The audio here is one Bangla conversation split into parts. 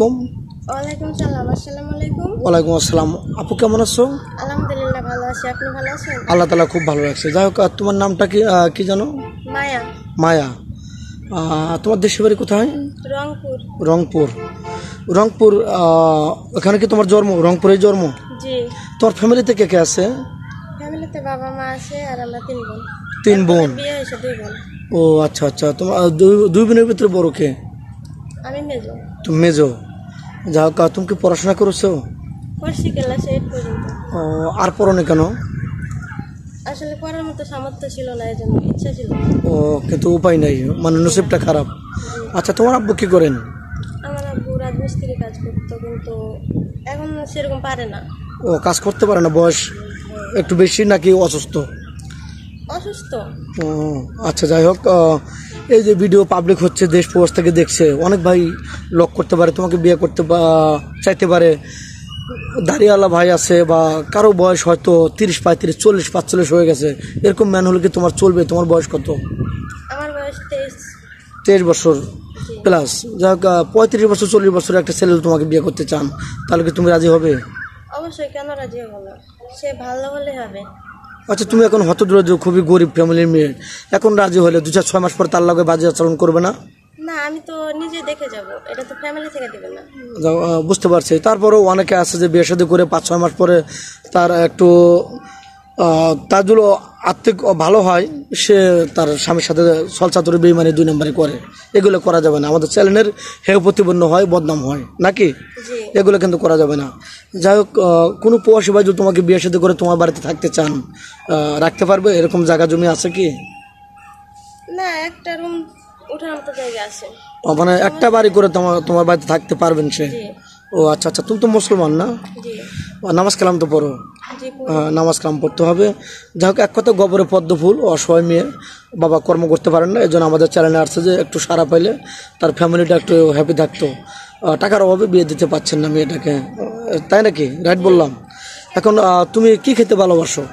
আলাইকুম। ওয়ালাইকুম সালাম। আসসালামু আলাইকুম। ওয়ালাইকুম আসসালাম। আপু কেমন আছো? আলহামদুলিল্লাহ ভালো আছি, আপনি ভালো আছেন? আল্লাহ তাআলা খুব ভালো রাখছে। যাই হোক, তোমার নামটা কি জানো? মায়া। মায়া। তোমার দেশের বাড়ি কোথায়? রংপুর। রংপুর। রংপুর। ওখানে কি তোমার জন্ম? রংপুরে জন্ম? জি। তোমার ফ্যামিলিতে কে কে আছে? ফ্যামিলিতে বাবা মা আছে আর আমরা 3 বোন। 3 বোন। বিয়ে হয়েছে 2 বোন। ও আচ্ছা আচ্ছা। তোমার দুই বোনের ভিতরে বড় কে? আমি মেজো। তুমি মেজো। যাই হোক, তুমি কি পড়াশোনা করেছো? করছি ক্লাস 8 পর্যন্ত। আর পড়ো না কেন? আসলে পড়ার মতো সামর্থ্য ছিল না, এজন্য ইচ্ছা ছিল। ও, কিন্তু উপায় নাই, মানে নসিবটা খারাপ। আচ্ছা, তোমার আব্বু কি করেন? আমার আব্বু রাজমিস্ত্রি কাজ করতো, কিন্তু এখন সেরকম পারে না। ও, কাজ করতে পারে না, বয়স একটু বেশি নাকি অসুস্থ? অসুস্থ। ও আচ্ছা। যাই হোক, এই যে ভিডিও পাবলিক হচ্ছে, দেশ প্রবাস থেকে দেখছে, অনেক ভাই লক করতে পারে, তোমাকে বিয়ে করতে চাইতে পারে। দাড়িওয়ালা ভাই আছে, বা কারো বয়স হয়তো 30, 35, 40, 45 হয়ে গেছে। এরকম ম্যান হলে কি তোমার চলবে? তোমার বয়স কত? আমার বয়স 23। 23 বছর প্লাস। যাই হোক, 35 বছর 40 বছর একটা ছেলে তোমাকে বিয়ে করতে চান, তাহলে কি তুমি রাজি হবে? অবশ্যই, কেন রাজি হবো না? সে ভালো হলে হবে। আচ্ছা, তুমি এখন হতদরিদ্র, খুবই গরিব ফ্যামিলির মেয়ে, এখন রাজি হলে 2-6 মাস পর তার লগে বাজে আচরণ করবে না? না, আমি তো নিজে দেখে যাব, এটা তো ফ্যামিলি থেকে দিবে না। বুঝতে পারছি। তারপরেও অনেকে আছে যে বিয়ে শাদী করে 5-6 মাস পরে তার একটু তার যদি আর্থিক ভালো হয়, সে তার স্বামীর সাথে ছলচাতুরি বেইমানি 2 নম্বরে করে। এগুলো করা যাবে না, আমাদের চ্যানেলের হেয় প্রতিপন্ন হয়, বদনাম হয় নাকি? এগুলো কিন্তু করা যাবে না। যাই হোক, কোনো প্রবাসী ভাই যদি তোমাকে বিয়ে শাদী করে তোমার বাড়িতে থাকতে চান, রাখতে পারবে? এরকম জায়গা জমি আছে কি? না, একটা রুম ওঠার মতো জায়গা আছে। মানে একটা বাড়ি করে তোমার বাড়িতে থাকতে পারবেন সে? ও আচ্ছা আচ্ছা। তুমি তো মুসলমান না? নামাজ কালাম তো পড়ো? নামাজ কালাম পড়তে হবে। যাই হোক, এক কথা, গোবরে পদ্ম ফুল, অসহায় মেয়ে, বাবা কর্ম করতে পারেন না, এই জন্য আমাদের চ্যানেলে আসছে যে একটু সারা পাইলে তার ফ্যামিলিটা একটু হ্যাপি থাকতো। টাকার অভাবে বিয়ে দিতে পারছেন না মেয়েটাকে, তাই নাকি? রাইট বললাম? এখন তুমি কি খেতে ভালোবাসো?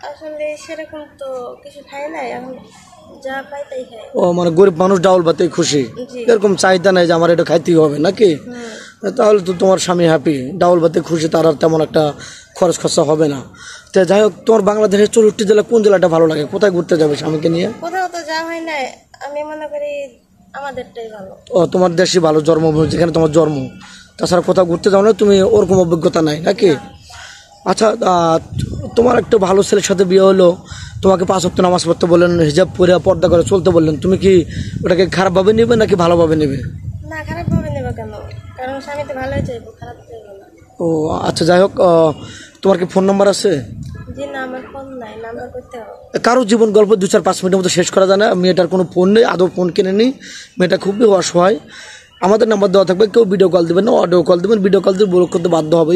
আসলে সেরকম তো কিছু খাই না, এখন যা পাই তাই খাই। ও, মানে গরিব মানুষ ডাউল ভাতেই খুশি, এরকম চাহিদা নাই যে আমার এটা খাইতেই হবে নাকি? তাহলে তো তোমার স্বামী হ্যাপি, ডাউল ভাতে খুশি, তার আর তেমন একটা খরচ খরচা হবে না। তো যাই হোক, তোমার বাংলাদেশের 64 জেলা কোন জেলাটা ভালো লাগে? কোথায় ঘুরতে যাবে স্বামীকে নিয়ে? কোথাও তো যাওয়া হয় না, আমি মনে করি আমাদেরটাই ভালো। ও, তোমার দেশই ভালো, জন্মভূমি যেখানে তোমার জন্ম। তাছাড়া কোথাও ঘুরতে যাও না তুমি? ওরকম অভিজ্ঞতা নাই নাকি? আচ্ছা, তোমার একটা ভালো ছেলের সাথে বিয়ে হলো, তোমাকে 5 ওয়াক্ত নামাজ পড়তে বললেন, হিজাব পরে পর্দা করে চলতে বললেন, তুমি কি ওটাকে খারাপভাবে নেবে নাকি ভালোভাবে নেবে? না, খারাপ ভাবে নেবে কেন? কারণ স্বামী তো ভালোই চাইবো, খারাপ চাইবো না। ও আচ্ছা। যাই হোক, তোমার কি ফোন নাম্বার আছে? জি না, আমার ফোন নাই, নাম্বার করতে হবে। কারো জীবন গল্প 2-4-5 মিনিটের মধ্যে শেষ করা যায় না। মেয়েটার কোনো ফোন নেই, আদৌ ফোন কিনে নি, মেয়েটা খুবই অসহায়। আমাদের নাম্বার দেওয়া থাকবে, কেউ ভিডিও কল দেবেন না, অডিও কল দেবেন। ভিডিও কল দিয়ে ব্লক করতে বাধ্য হবে।